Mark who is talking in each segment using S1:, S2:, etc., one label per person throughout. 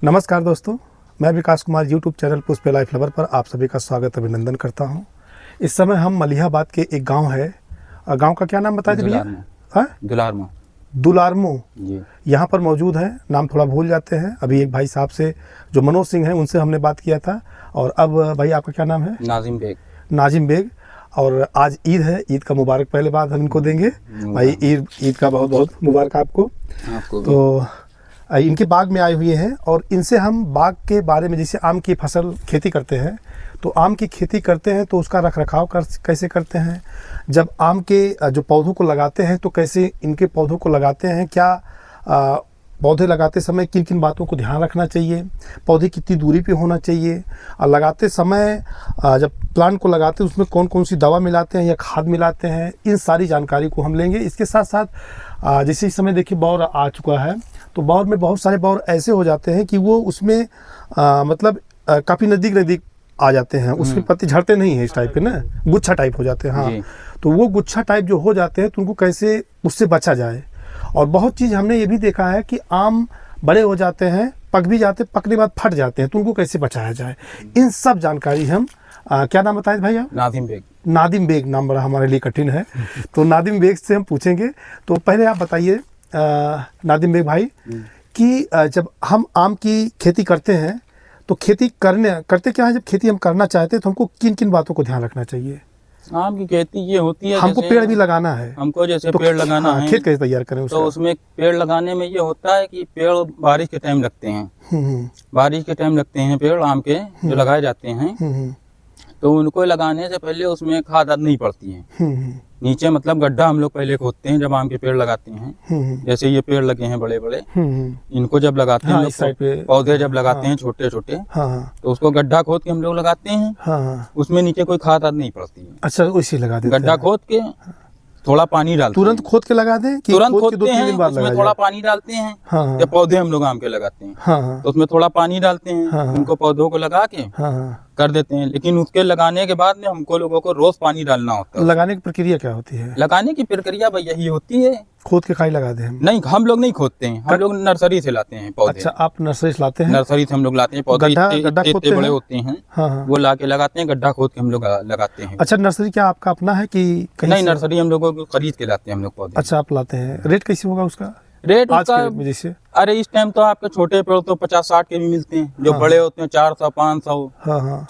S1: नमस्कार दोस्तों, मैं विकास कुमार यूट्यूब चैनल पुष्पे लाइफ लवर पर आप सभी का स्वागत अभिनंदन करता हूं। इस समय हम मलिहाबाद के एक गांव है। गांव का क्या नाम बताए थे भैया?
S2: दुलारमो।
S1: दुलारमो
S2: जी।
S1: यहाँ पर मौजूद है। नाम थोड़ा भूल जाते हैं। अभी एक भाई साहब से जो मनोज सिंह हैं उनसे हमने बात किया था। और अब भाई आपका क्या नाम है?
S2: नाजिम बेग।
S1: नाजिम बेग। और आज ईद है, ईद का मुबारक पहले बात हम इनको देंगे। भाई ईद का बहुत बहुत मुबारक आपको। तो इनके बाग में आए हुए हैं और इनसे हम बाग के बारे में, जैसे आम की फसल खेती करते हैं तो आम की खेती करते हैं तो उसका रख रखाव कैसे करते हैं, जब आम के जो पौधों को लगाते हैं तो कैसे इनके पौधों को लगाते हैं, क्या पौधे लगाते समय किन किन बातों को ध्यान रखना चाहिए, पौधे कितनी दूरी पे होना चाहिए, और लगाते समय जब प्लांट को लगाते हैं उसमें कौन कौन सी दवा मिलाते हैं या खाद मिलाते हैं, इन सारी जानकारी को हम लेंगे। इसके साथ साथ जैसे इस समय देखिए बौर आ चुका है तो बौर में बहुत सारे बौर ऐसे हो जाते हैं कि वो उसमें मतलब काफ़ी नज़दीक आ जाते हैं, उसके पत्ते झड़ते नहीं हैं इस टाइप के ना, गुच्छा टाइप हो जाते हैं। हाँ, तो वो गुच्छा टाइप जो हो जाते हैं तो उनको कैसे उससे बचा जाए। और बहुत चीज़ हमने ये भी देखा है कि आम बड़े हो जाते हैं, पक भी जाते हैं, पकने के बाद फट जाते हैं, तो उनको कैसे बचाया जाए, इन सब जानकारी हम क्या नाम बताए भाई आप?
S2: नादिम बेग।
S1: नादिम बेग नाम बड़ा हमारे लिए कठिन है तो नादिम बेग से हम पूछेंगे। तो पहले आप बताइए नादिम बेग भाई कि जब हम आम की खेती करते हैं तो खेती करते क्या है, जब खेती हम करना चाहते हैं तो हमको किन किन बातों को ध्यान रखना चाहिए?
S2: आम की खेती ये होती है,
S1: हमको पेड़ भी लगाना है,
S2: हमको जैसे
S1: तो
S2: पेड़ लगाना है,
S1: खेत कैसे तैयार करें उसका?
S2: तो उसमें पेड़ लगाने में ये होता है कि पेड़ बारिश के टाइम लगते हैं। बारिश के टाइम लगते हैं पेड़ आम के जो लगाए जाते हैं, तो उनको लगाने से पहले उसमें खाद नहीं पड़ती है। नीचे मतलब गड्ढा हम लोग पहले खोदते हैं जब आम के पेड़ लगाते हैं। जैसे ये पेड़ लगे हैं बड़े बड़े, इनको जब लगाते हैं
S1: इस साइड पे
S2: पौधे जब लगाते हैं छोटे छोटे, तो उसको गड्ढा खोद के हम लोग लगाते हैं। उसमें नीचे कोई खाद नहीं पड़ती है।
S1: अच्छा, उसी लगा देते हैं।
S2: गड्ढा खोद के थोड़ा पानी डालते हैं।
S1: तुरंत खोद के लगा दें कि
S2: तुरंत
S1: खोद के 2-3 दिन बाद
S2: उसमें
S1: लगाएं?
S2: थोड़ा पानी डालते हैं।
S1: हाँ,
S2: जब पौधे हम लोग आम के लगाते हैं तो उसमें थोड़ा पानी डालते हैं, उनको पौधों को लगा के कर देते हैं। लेकिन उसके लगाने के बाद में हमको लोगों को रोज पानी डालना होता है।
S1: लगाने की प्रक्रिया क्या होती है?
S2: लगाने की प्रक्रिया भाई यही होती है।
S1: खोद के खाई लगा दें हम?
S2: नहीं, हम लोग नहीं खोदते हैं, हम लोग नर्सरी से लाते हैं पौधे।
S1: अच्छा, आप नर्सरी से लाते हैं?
S2: नर्सरी से हम लोग लाते हैं पौधे,
S1: गड्ढा खोदते
S2: बड़े होते हैं। वो ला के लगाते हैं, गड्ढा खोद के हम लोग लगाते हैं।
S1: अच्छा, नर्सरी क्या आपका अपना है कि कहीं
S2: नहीं, नर्सरी हम लोगों को खरीद के लाते हैं हम लोग पौधे।
S1: अच्छा, आप लाते हैं। रेट कैसे होगा उसका?
S2: रेट
S1: आज
S2: उसका
S1: के जैसे?
S2: अरे इस टाइम तो आपके छोटे पेड़ तो 50-60 के भी मिलते हैं, जो बड़े होते हैं 400, 500,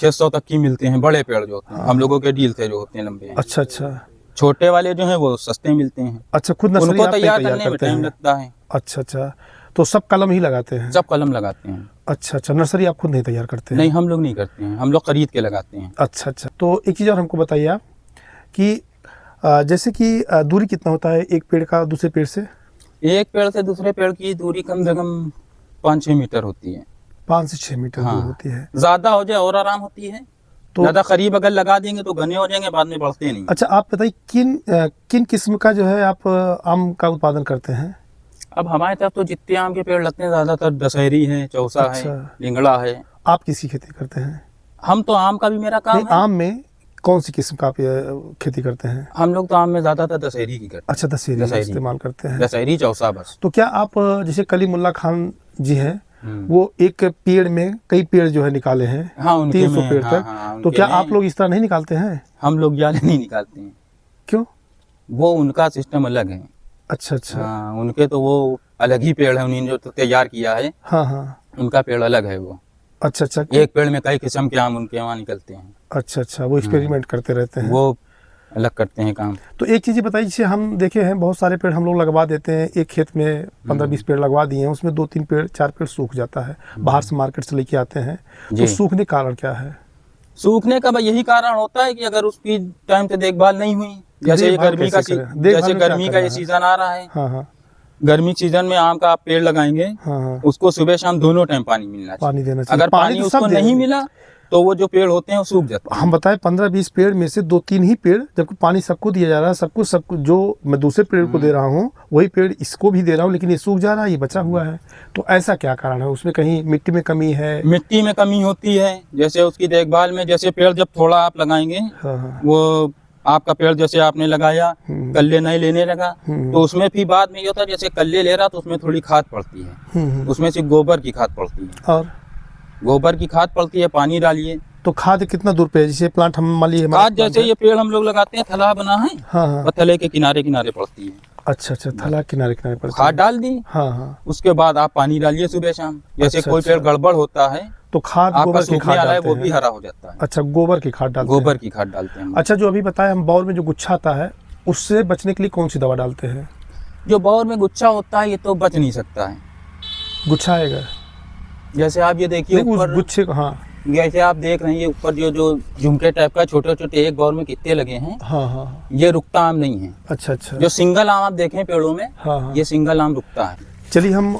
S2: 600 तक की मिलते हैं। बड़े पेड़ जो होते हैं हम लोगों के डील से जो होते हैं लंबे।
S1: अच्छा अच्छा।
S2: छोटे वाले जो हैं वो सस्ते मिलते हैं।
S1: अच्छा, खुद नर्सरी
S2: उनको
S1: आप
S2: तैयार करने में टाइम लगता है।
S1: अच्छा अच्छा, तो सब कलम ही लगाते हैं?
S2: सब कलम लगाते हैं।
S1: अच्छा अच्छा, नर्सरी आप खुद नहीं तैयार करते हैं?
S2: नहीं, हम लोग नहीं करते हैं, हम लोग खरीद के लगाते हैं।
S1: अच्छा अच्छा। तो एक चीज़ और हमको बताइए आप कि जैसे कि दूरी कितना होता है एक पेड़ का दूसरे पेड़ से?
S2: एक पेड़ से दूसरे पेड़ की दूरी कम से कम 5-6 मीटर होती है।
S1: 5 से 6 मीटर दूर होती है।
S2: ज्यादा हो जाए और आराम होती है, तो ज्यादा करीब अगर लगा देंगे तो घने हो जाएंगे, बाद में बढ़ते नहीं।
S1: अच्छा, आप बताइए किन किस्म का जो है आप आम का उत्पादन करते हैं?
S2: अब हमारे तरफ तो जितने आम के पेड़ लगते हैं ज्यादातर दशहरी है, चौसा है, लिंगड़ा है।
S1: आप किसकी खेती करते हैं?
S2: हम तो आम का भी मेरा काम है।
S1: आम में कौन सी किस्म का आप खेती करते हैं?
S2: हम लोग तो आम में ज्यादातर दशहरी की करते हैं।
S1: अच्छा, दशहरी इस्तेमाल करते हैं।
S2: दशहरी, चौसा बस।
S1: तो क्या आप जैसे कलीमुल्ला खान जी हैं, वो एक पेड़ में कई पेड़ जो है निकाले हैं?
S2: हाँ,
S1: 300 पेड़ तक। तो क्या आप लोग इस तरह नहीं निकालते हैं?
S2: हम लोग ज्यादा नहीं निकालते हैं।
S1: क्यों?
S2: वो उनका सिस्टम अलग है।
S1: अच्छा अच्छा।
S2: हाँ, उनके तो वो अलग ही पेड़ है, उन्होंने जो तैयार किया है।
S1: हाँ,
S2: उनका पेड़ अलग है वो।
S1: अच्छा अच्छा।
S2: एक पेड़ में कई किस्म के आम उनके वहाँ निकलते हैं।
S1: अच्छा अच्छा, वो एक्सपेरिमेंट करते रहते हैं,
S2: वो अलग करते हैं काम।
S1: तो एक चीज़ बताइए, जैसे हम देखे हैं बहुत सारे पेड़ हम लोग लगवा देते हैं, एक खेत में 15-20 पेड़ लगवा दिए हैं, उसमें 2-3 पेड़ 4 पेड़ सूख जाता है, बाहर से मार्केट से लेके आते हैं, तो सूखने का कारण क्या है?
S2: सूखने का यही कारण होता है कि अगर उसकी टाइम से देखभाल नहीं हुई, जैसे गर्मी का ये सीजन आ रहा है।
S1: हाँ,
S2: गर्मी सीजन में आम का आप पेड़ लगाएंगे, उसको सुबह शाम दोनों टाइम पानी मिलना चाहिए।
S1: पानी देना चाहिए।
S2: अगर पानी उसको नहीं मिला तो वो जो पेड़ होते हैं वो सूख जाते हैं।
S1: हम बताएं 15-20 पेड़ में से 2-3 ही पेड़, जबकि पानी सबको दिया जा रहा है, सबको जो मैं दूसरे पेड़ को दे रहा हूँ वही पेड़ इसको भी दे रहा हूँ, लेकिन ये सूख जा रहा है, ये बचा हुआ है। तो ऐसा क्या कारण है? उसमें कहीं मिट्टी में कमी है?
S2: मिट्टी में कमी होती है, जैसे उसकी देखभाल में, जैसे पेड़ जब थोड़ा आप लगाएंगे वो आपका पेड़ जैसे आपने लगाया, कल्ले नहीं लेने लगा, तो उसमें भी बाद में ये होता है जैसे कल्ले ले रहा तो उसमें थोड़ी खाद पड़ती है, उसमें से गोबर की खाद पड़ती है,
S1: और
S2: गोबर की खाद पड़ती है, पानी डालिए।
S1: तो खाद कितना दूर पे है? जैसे प्लांट हम मान लीजिए
S2: खाद जैसे ये पेड़ हम लोग लगाते हैं, थला बना है,
S1: हाँ हाँ,
S2: और थले के किनारे किनारे पड़ती है।
S1: अच्छा अच्छा, थला किनारे किनारे पर
S2: खाद डाल दी,
S1: हाँ हाँ,
S2: उसके बाद आप पानी डालिए सुबह शाम। जैसे
S1: अच्छा,
S2: कोई पेड़
S1: अच्छा।
S2: गड़बड़ होता है,
S1: तो खाद
S2: आपका
S1: गोबर की
S2: सूखने
S1: खाद
S2: वाला है
S1: डालते
S2: वो भी
S1: हैं?
S2: हरा हो जाता है।
S1: अच्छा, गोबर की खाद डालते हैं।
S2: गोबर की खाद डालते हैं।
S1: अच्छा, जो अभी बताया हम बौर में जो गुच्छा आता है उससे बचने के लिए कौन सी दवा डालते हैं?
S2: जो बौर में गुच्छा होता है ये तो बच नहीं सकता है।
S1: गुच्छा आएगा?
S2: जैसे आप ये देखिए
S1: नहीं, उस
S2: ऊपर,
S1: गुच्छे को, हाँ
S2: जैसे आप देख रहे हैं ये ऊपर जो झुमके टाइप का छोटे छोटे एक बौर में कितने लगे हैं,
S1: हाँ हाँ,
S2: ये रुकता आम नहीं है।
S1: अच्छा अच्छा,
S2: जो सिंगल आम आप देखें पेड़ों में,
S1: हाँ हाँ।
S2: ये सिंगल आम रुकता है।
S1: चलिए हम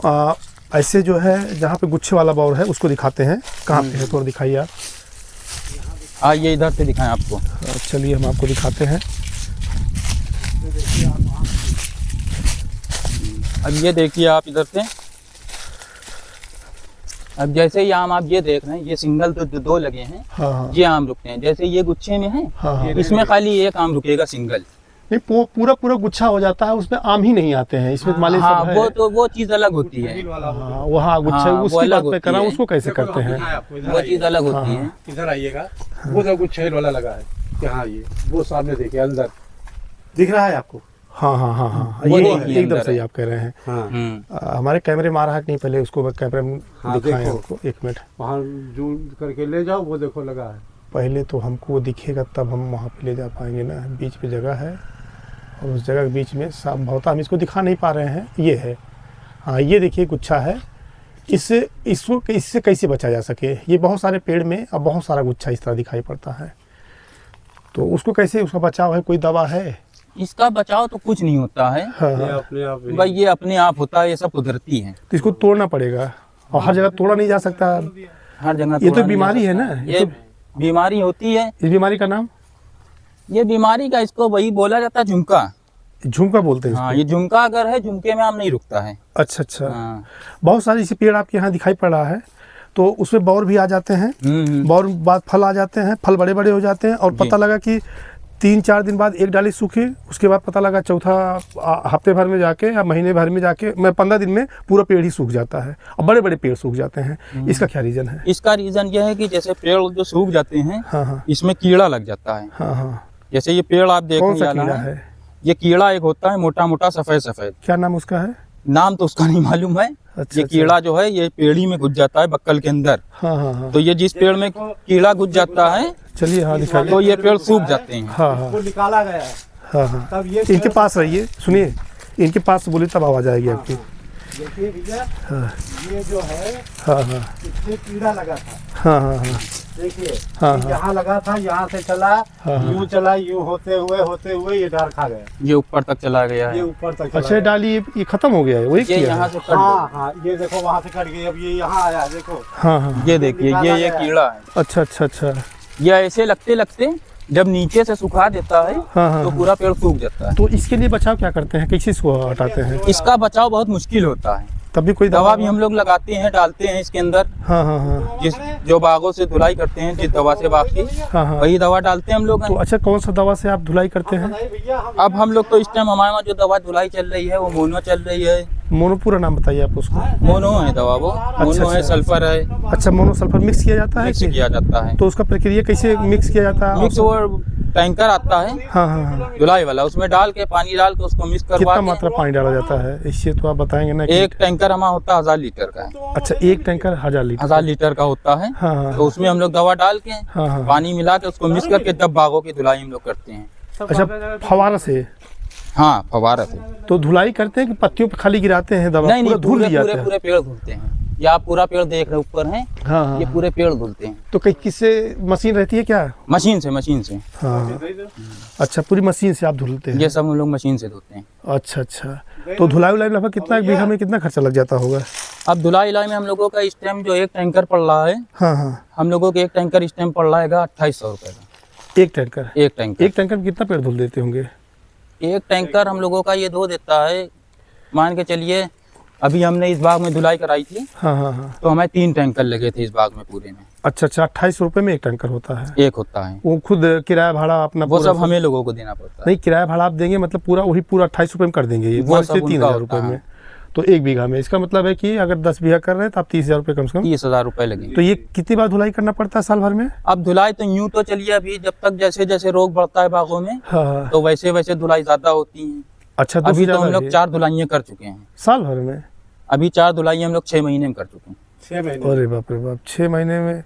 S1: ऐसे जो है जहाँ पे गुच्छे वाला बौर है उसको दिखाते हैं। कहाँ पे है, थोड़ा दिखाइए आप।
S2: आइए इधर से दिखाएं आपको।
S1: चलिए हम आपको दिखाते हैं।
S2: अब ये देखिए आप इधर से, अब जैसे ये आम आप ये देख रहे हैं, ये सिंगल तो दो लगे हैं,
S1: हाँ हाँ,
S2: ये आम रुकते हैं। जैसे ये गुच्छे में है,
S1: हाँ हाँ।
S2: इसमें खाली एक आम रुकेगा सिंगल।
S1: नहीं, पूरा पूरा गुच्छा हो जाता है, उसमें आम ही नहीं आते हैं, इसमें मान लीजिए
S2: हाँ,
S1: सब है।
S2: वो तो वो चीज अलग होती है,
S1: हाँ, वहाँ गुच्छा,
S2: हाँ, वो
S1: उसकी
S2: अलग
S1: बात मैं कर रहा हूँ,
S2: होती है।
S1: उसको कैसे करते हैं?
S2: वो चीज अलग होती है।
S3: इधर आइएगा, वो जो कुछ छेल वाला लगा है, यहाँ ये वो सामने देखिए अंदर दिख रहा है आपको?
S1: हाँ हाँ हाँ हाँ,
S2: वो
S1: ये
S2: देखिए
S1: एकदम
S2: अंदर
S1: सही
S2: है।
S1: आप कह रहे हैं।
S3: हाँ,
S1: हमारे कैमरे में आ रहा है कि नहीं, पहले उसको कैमरे में
S3: हाँ,
S1: दिखाएं
S3: देखो।
S1: हमको, एक मिनट।
S3: वहाँ जूम करके ले जाओ, वो देखो लगा है।
S1: पहले तो हमको वो दिखेगा तब हम वहाँ पे ले जा पाएंगे ना। बीच पे जगह है और उस जगह के बीच में संभवतः हम इसको दिखा नहीं पा रहे हैं। ये है, हाँ ये देखिए गुच्छा है। इससे कैसे बचा जा सके? ये बहुत सारे पेड़ में अब बहुत सारा गुच्छा इस तरह दिखाई पड़ता है, तो उसको कैसे, उसका बचाव है? कोई दवा है?
S2: इसका बचाव तो कुछ नहीं होता है
S1: हाँ
S3: ये
S1: हाँ,
S3: अपने आप
S2: भाई, ये अपने आप होता है, ये सब कुदरती है।
S1: तो इसको तोड़ना पड़ेगा और हर जगह तोड़ा नहीं जा सकता।
S2: हर जगह
S1: ये
S2: तोड़ा
S1: तो
S2: नहीं
S1: बीमारी
S2: जा
S1: है
S2: सकता।
S1: ना,
S2: ये बीमारी होती है।
S1: इस बीमारी का नाम?
S2: ये बीमारी का इसको वही बोला जाता है, झुमका।
S1: झुमका बोलते हैं
S2: हाँ,
S1: इसको?
S2: ये झुमका अगर है, झुमके में आम नहीं रुकता है।
S1: अच्छा अच्छा,
S2: हाँ।
S1: बहुत सारे इसे पेड़ आपके यहाँ दिखाई पड़ रहा है, तो उसमें बौर भी आ जाते हैं, बौर बाद फल आ जाते हैं, फल बड़े बड़े हो जाते हैं, और
S2: जी।
S1: पता लगा कि 3-4 दिन बाद एक डाली सूखी, उसके बाद पता लगा चौथा हफ्ते भर में जाके या महीने भर में जाके 15 दिन में पूरा पेड़ ही सूख जाता है और बड़े बड़े पेड़ सूख जाते हैं। इसका क्या रीज़न है?
S2: इसका रीजन यह है कि जैसे पेड़ जो सूख जाते हैं,
S1: हाँ हाँ
S2: इसमें कीड़ा लग जाता है।
S1: हाँ हाँ,
S2: जैसे ये पेड़ आप देख
S1: कौन
S2: रहे
S1: सा
S2: हैं,
S1: कीड़ा है?
S2: ये कीड़ा एक होता है मोटा मोटा सफेद सफेद,
S1: क्या नाम उसका है?
S2: नाम तो उसका नहीं मालूम है।
S1: अच्छा,
S2: ये
S1: अच्छा।
S2: कीड़ा जो है ये पेड़ी में घुस जाता है, बक्कल के अंदर।
S1: हाँ हाँ हाँ,
S2: तो ये जिस पेड़ में कीड़ा घुस जाता है
S1: चलिए हाँ दिखाइए।
S2: तो ये पेड़ सूख जाते हैं।
S1: हाँ हाँ
S3: वो निकाला गया है।
S1: हाँ हाँ,
S3: तब ये
S1: इनके पास रहिए, सुनिए, इनके पास बोलिए तब आवाज़ आएगी आपकी।
S3: देखिए भैया,
S1: हाँ
S3: ये जो है
S1: हाँ हाँ
S3: इसमें कीड़ा लगा था।
S1: हाँ हाँ हाँ
S3: देखिए,
S1: हाँ,
S3: ये यहाँ लगा था, यहाँ से चला,
S1: हाँ।
S3: यूं चला, यूं होते हुए ये डार खा गया,
S2: ये ऊपर तक चला गया
S3: ये
S2: है।
S3: ऊपर तक चला
S1: अच्छा,
S3: गया।
S1: डाली ये खत्म हो गया है, वही
S2: ये
S1: किया
S2: यहाँ
S1: है?
S2: से कट
S3: हाँ हाँ, ये देखो वहाँ से कट गई, अब ये यहाँ आया, देखो
S1: हाँ हाँ,
S2: गया। ये देखिए, ये कीड़ा है।
S1: अच्छा अच्छा अच्छा,
S2: ये ऐसे लगते लगते जब नीचे से सुखा देता है
S1: हाँ हाँ
S2: तो पूरा पेड़ सूख जाता है।
S1: तो इसके लिए बचाव क्या करते हैं? कैसे इसको हटाते हैं?
S2: इसका बचाव बहुत मुश्किल होता है।
S1: तब भी कोई
S2: दवा भी हम लोग लगाते हैं, डालते हैं इसके अंदर।
S1: हाँ हाँ हाँ
S2: जिस जो बागों से धुलाई करते हैं, जिस दवा से बाग की,
S1: हाँ हाँ,
S2: वही दवा डालते हैं हम लोग।
S1: तो अच्छा, कौन सा दवा से आप धुलाई करते हैं?
S3: नहीं भैया, हम
S2: अब हम लोग तो इस टाइम हमारे वहाँ जो दवा धुलाई चल रही है वो मोनो चल रही है।
S1: मोनो, पूरा नाम बताइए आप उसको।
S2: मोनो है दवा, वो मोनो है,
S1: अच्छा।
S2: सल्फर है,
S1: अच्छा, मोनो सल्फर मिक्स किया जाता है
S2: मिक्स
S1: कि?
S2: किया जाता है।
S1: तो उसका प्रक्रिया कैसे मिक्स किया जाता है?
S2: मिक्स वो टैंकर आता है
S1: हाँ हाँ हाँ,
S2: धुलाई वाला, उसमें डाल के पानी डाल के उसको मिक्स करवा
S1: कितना
S2: के।
S1: मात्रा पानी डाला जाता है इससे, तो आप बताएंगे ना कि?
S2: एक टैंकर हमारा होता है 1000 लीटर का है।
S1: अच्छा, एक टैंकर 1000 लीटर?
S2: 1000 लीटर का होता है।
S1: हाँ हाँ
S2: तो उसमें हम लोग दवा डाल के
S1: हाँ हाँ,
S2: पानी मिला के उसको मिक्स करके तब बागों की धुलाई हम लोग करते हैं।
S1: अच्छा, फवारा से?
S2: हाँ, फवारा से।
S1: तो धुलाई करते हैं कि पत्तियों पे खाली गिराते हैं दवा?
S2: नहीं नहीं,
S1: पूरा धुल
S2: पूरे
S1: दिया
S2: पूरे
S1: जाता है?
S2: पूरे पेड़ धुलते हैं। ये आप पूरा पेड़ देख रहे ऊपर हैं,
S1: हाँ हाँ,
S2: ये पूरे पेड़ धुलते हैं
S1: तो किससे मशीन रहती है क्या?
S2: मशीन से।
S1: हाँ, अच्छा, पूरी मशीन से आप धुलते हैं?
S2: ये सब हम लोग मशीन से धोते हैं।
S1: अच्छा अच्छा, तो धुलाई उलाई लगभग कितना, एक बीघा में कितना खर्चा लग जाता होगा?
S2: अब धुलाई इलाई में हम लोगों का इस टाइम जो एक टैंकर पड़ रहा है,
S1: हाँ हाँ,
S2: हम लोगों के एक टैंकर इस टाइम पड़ रहा है 2800 रुपये का।
S1: एक टैंकर?
S2: एक टैंकर,
S1: एक टैंकर में कितना पेड़ धुल देते होंगे?
S2: एक टैंकर हम लोगों का ये धो देता है, मान के चलिए अभी हमने इस बाग में धुलाई कराई थी,
S1: हाँ हाँ हाँ।
S2: तो हमें 3 टैंकर लगे थे इस बाग में पूरे में।
S1: अच्छा अच्छा, 28 रुपये में एक टैंकर होता है?
S2: एक होता है।
S1: वो खुद किराया भाड़ा अपना
S2: वो
S1: पूरा
S2: सब हमें लोगों को देना पड़ता है।
S1: नहीं, किराया भाड़ा आप देंगे मतलब पूरा वही पूरा 28 रुपये में कर देंगे ये,
S2: वो सब
S1: 3,000
S2: उनका
S1: रुपये
S2: होता
S1: में।
S2: है।
S1: तो 1 बीघा में इसका मतलब है कि अगर 10 बीघा कर रहे हैं तो आप 30,000 रुपये कम से कम।
S2: 30,000 रुपए लगेंगे।
S1: तो ये कितनी बार धुलाई करना पड़ता है साल भर में?
S2: अब धुलाई तो यूं तो चलिए, अभी जब तक जैसे जैसे रोग बढ़ता है बागों में,
S1: हाँ हाँ।
S2: तो वैसे वैसे धुलाई ज्यादा होती है।
S1: अच्छा, तो
S2: अभी तो हम लोग 4 धुलाइयाँ कर चुके हैं
S1: साल भर में?
S2: अभी 4 धुलाई हम लोग 6 महीने में कर चुके हैं।
S3: 6 महीने।
S1: अरे बाप रे बाप, 6 महीने में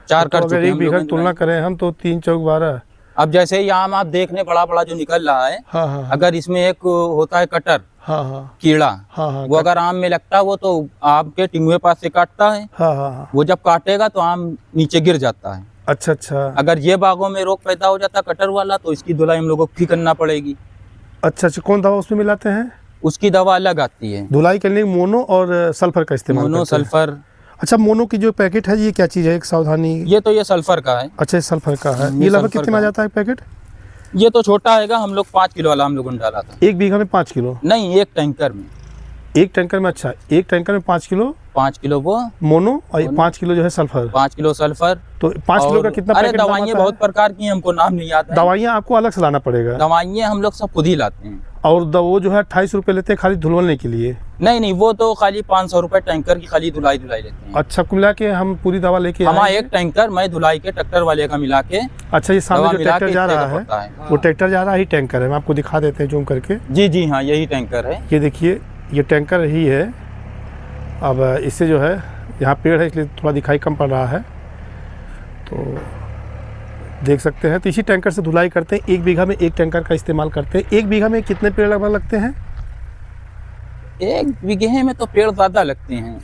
S2: 4
S1: तो
S2: कर
S1: अगर
S2: चुके हैं
S1: 1
S2: हम
S1: बीघा
S2: लोगों
S1: की
S2: ने
S1: तुलना
S2: धुलाई।
S1: करें हम तो 3 चौक 12।
S2: अब जैसे ही आम आप देख रहे बड़ा बड़ा जो निकल रहा है,
S1: हाँ हाँ हाँ
S2: अगर इसमें एक होता है कटर,
S1: हाँ हाँ
S2: कीड़ा,
S1: हाँ हाँ
S2: वो अगर आम में लगता है वो तो आम के टिंगुए पास से काटता है।
S1: हाँ हाँ हाँ।
S2: वो जब काटेगा तो आम नीचे गिर जाता है।
S1: अच्छा अच्छा
S2: अगर ये बागों में रोग पैदा हो जाता कटर वाला, तो इसकी धुलाई हम लोगों को भी करना पड़ेगी।
S1: अच्छा अच्छा। कौन दवा उसमें मिलाते हैं?
S2: उसकी दवा अलग आती है,
S1: धुलाई करने में मोनो और सल्फर का इस्तेमाल
S2: मोनो
S1: करते हैं?
S2: सल्फर।
S1: अच्छा, मोनो की जो पैकेट है ये क्या चीज़ है, एक सावधानी?
S2: ये तो ये सल्फर का है।
S1: अच्छा, ये सल्फर का है।
S2: ये
S1: ये लगभग
S2: सल्फर
S1: कितने में आ
S2: का है।
S1: जाता है पैकेट?
S2: ये तो छोटा आएगा, हम लोग 5 किलो वाला हम लोगों ने डाला था।
S1: 1 बीघा में 5 किलो?
S2: नहीं, एक टैंकर में।
S1: एक टैंकर में? अच्छा, एक टैंकर में 5 किलो
S2: 5 किलो वो
S1: मोनो और
S2: मोनो।
S1: 5 किलो जो है सल्फर।
S2: 5 kilo sulphur.
S1: तो 5 किलो का कितना
S2: अरे
S1: पैकेट दाम
S2: दवाइयाँ
S1: आता
S2: बहुत
S1: है?
S2: प्रकार की हैं, हमको नाम नहीं याद है।
S1: दवाइयाँ आपको अलग से लाना पड़ेगा?
S2: दवाइयाँ हम लोग सब खुद ही लाते हैं।
S1: और वो जो है 28 रुपये लेते हैं खाली धुलवाने के लिए?
S2: नहीं नहीं, वो तो खाली 500 रुपए टैंकर की खाली धुलाई लेते हैं।
S1: अच्छा, कुल मिला के हम पूरी दवा लेके
S2: हमारा
S1: आएंगे?
S2: एक टैंकर मैं धुलाई के ट्रैक्टर वाले का मिला के,
S1: अच्छा, ये सामने
S2: दवा
S1: जो
S2: मिला
S1: ट्रैक्टर
S2: के
S1: जा
S2: इतने
S1: रहा
S2: का
S1: है
S2: पड़ता है।
S1: वो ट्रैक्टर जा रहा है, टैंकर है। मैं आपको दिखा देते हैं जूम करके।
S2: जी जी हाँ, यही टैंकर है।
S1: ये देखिए, ये टैंकर ही है। अब इससे जो है, यहाँ पेड़ है इसलिए थोड़ा दिखाई कम पड़ रहा है, तो देख सकते हैं। तो इसी टैंकर से धुलाई करते हैं। 1 बीघा में 1 टैंकर का इस्तेमाल करते हैं। 1 बीघा में कितने पेड़ लगभग लगते हैं?
S2: 1 बीघे में तो पेड़ ज्यादा लगते हैं।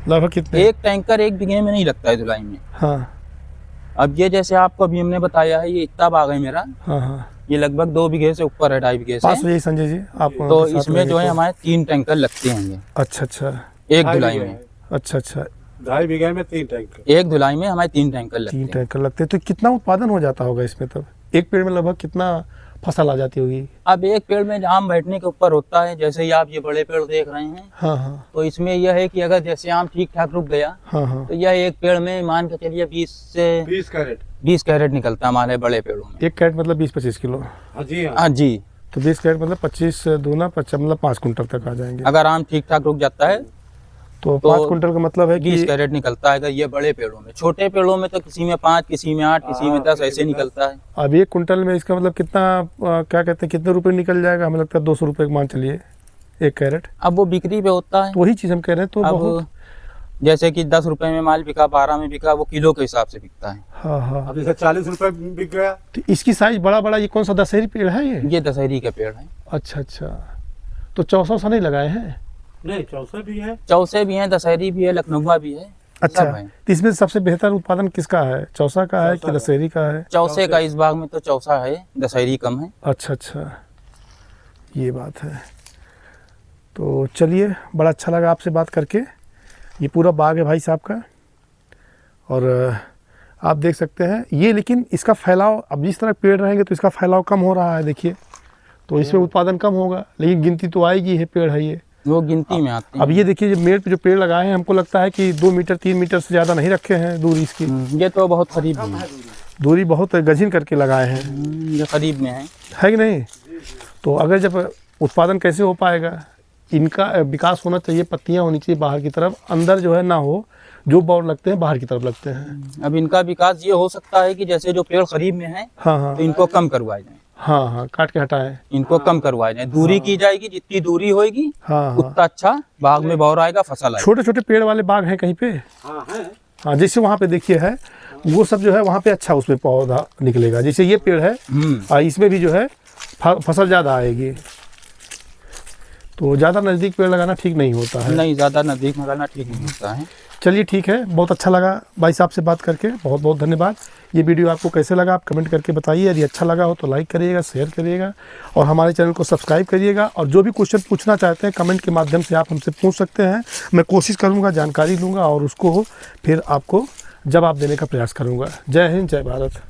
S1: लगभग कितने?
S2: एक टैंकर 1 बीघे में नहीं लगता है धुलाई में।
S1: हाँ
S2: अब ये जैसे आपको अभी हमने बताया है, ये इतना बाग है मेरा,
S1: हाँ हाँ।
S2: ये लगभग 2 बीघे से ऊपर है, 2.5 बीघे
S1: पास
S2: से।
S1: हो जाइए संजय जी आप।
S2: तो
S1: साथ
S2: इसमें
S1: रहेंगे
S2: जो है
S1: तो।
S2: हमारे 3 टैंकर लगते हैं ये
S1: अच्छा अच्छा।
S2: एक
S3: 2.5
S2: धुलाई
S3: बीघे
S2: में।
S1: अच्छा अच्छा,
S3: 2.5 बीघे में 3 टैंकर।
S2: एक धुलाई में हमारे 3 टैंकर लगते
S1: 3
S2: हैं।
S1: टैंकर लगते हैं। तो कितना उत्पादन हो जाता होगा इसमें तब? एक पेड़ में लगभग कितना फसल आ जाती होगी?
S2: अब एक पेड़ में आम बैठने के ऊपर होता है। जैसे ही आप ये बड़े पेड़ देख रहे हैं,
S1: हाँ हाँ
S2: तो इसमें यह है कि अगर जैसे आम ठीक ठाक रुक गया,
S1: हाँ हाँ।
S2: तो यह एक पेड़ में मान के चलिए 20 से
S3: 20 कैरेट।
S2: 20 कैरेट निकलता है हमारे बड़े पेड़ों में।
S1: 1 कैरेट मतलब 20-25 किलो?
S3: हाँ जी हाँ।
S2: हाँ जी,
S1: तो 20 कैरेट मतलब 25 दूना 50 मतलब 5 कुंटल तक आ जाएंगे।
S2: अगर आम ठीक ठाक रुक जाता है
S1: तो
S2: तो
S1: 5 कुंटल का मतलब है
S2: 20
S1: कि
S2: कैरेट निकलता है। अगर ये बड़े पेड़ों में, छोटे पेड़ों में तो किसी में 5, किसी में 8, किसी में 10 ऐसे निकलता है।
S1: अब 1 कुंटल में इसका मतलब कितना क्या कहते हैं, कितने रुपए निकल जाएगा? हमें लगता है 200 रुपये मान चलिए 1 कैरेट।
S2: अब वो बिक्री पे होता है।
S1: तो वही चीज़ हम कह रहे हैं। तो बहुत।
S2: अब जैसे कि 10 रुपए में माल बिका, 12 में बिका, वो किलो के हिसाब से बिकता है।
S1: हाँ हाँ।
S3: अब जैसे 40 रुपए बिक गया।
S1: तो इसकी साइज बड़ा बड़ा, ये कौन सा दशहरी पेड़ है ये?
S2: ये दशहरी का पेड़ है।
S1: अच्छा अच्छा। तो 400 सा नहीं लगाए हैं?
S3: नहीं, 64 भी है।
S2: चौसे भी हैं, दशहरी भी है, लखनऊआ भी है।
S1: अच्छा,
S2: सब है।
S1: तो इसमें सबसे बेहतर उत्पादन किसका है? चौसा का है कि
S3: चौसा का।
S1: दशहरी का है?
S2: चौसे का इस बाग में तो चौसा है, दशहरी कम है।
S1: अच्छा अच्छा, ये बात है। तो चलिए, बड़ा अच्छा लगा आपसे बात करके। ये पूरा बाग है भाई साहब का, और आप देख सकते हैं ये। लेकिन इसका फैलाव, अब जिस तरह पेड़ रहेंगे तो इसका फैलाव कम हो रहा है, देखिए। तो इसमें उत्पादन कम होगा, लेकिन गिनती तो आएगी, है पेड़ है ये।
S2: वो गिनती में आते हैं।
S1: अब ये देखिए, जो मेड़ पे जो पेड़ लगाए हैं, हमको लगता है कि 2 मीटर 3 मीटर से ज़्यादा नहीं रखे हैं दूरी इसकी।
S2: ये तो बहुत करीब में है।
S1: दूरी बहुत गजीन करके लगाए हैं,
S2: ये करीब में है
S1: कि नहीं? तो अगर जब उत्पादन कैसे हो पाएगा? इनका विकास होना चाहिए, पत्तियां होनी चाहिए बाहर की तरफ, अंदर जो है ना हो। जो बौर लगते हैं बाहर की तरफ लगते हैं।
S2: अब इनका विकास ये हो सकता है कि जैसे जो पेड़ करीब में है,
S1: हाँ हाँ
S2: तो इनको कम करवाए जाए।
S1: हाँ हाँ, काट के हटाएं।
S2: इनको कम करवाए जाए, दूरी की जाएगी। जितनी दूरी होगी
S1: हाँ हाँ।
S2: उतना अच्छा बाग में बौर आएगा, फसल आएगा।
S1: छोटे छोटे पेड़ वाले बाग हैं कहीं पे?
S3: हाँ है।
S1: हाँ, जैसे वहाँ पे देखिए है, वो सब जो है वहाँ पे अच्छा उसमें पौधा निकलेगा। जैसे ये पेड़ है, इसमें भी जो है फसल ज़्यादा आएगी। तो ज़्यादा नज़दीक पेड़ लगाना ठीक नहीं होता है।
S2: नहीं, ज्यादा नजदीक लगाना ठीक नहीं होता है।
S1: चलिए ठीक है, बहुत अच्छा लगा भाई साहब से बात करके, बहुत बहुत धन्यवाद। ये वीडियो आपको कैसे लगा आप कमेंट करके बताइए। यदि अच्छा लगा हो तो लाइक करिएगा, शेयर करिएगा, और हमारे चैनल को सब्सक्राइब करिएगा। और जो भी क्वेश्चन पूछना चाहते हैं कमेंट के माध्यम से आप हमसे पूछ सकते हैं। मैं कोशिश करूँगा, जानकारी लूँगा और उसको फिर आपको जवाब देने का प्रयास करूँगा। जय हिंद, जय भारत।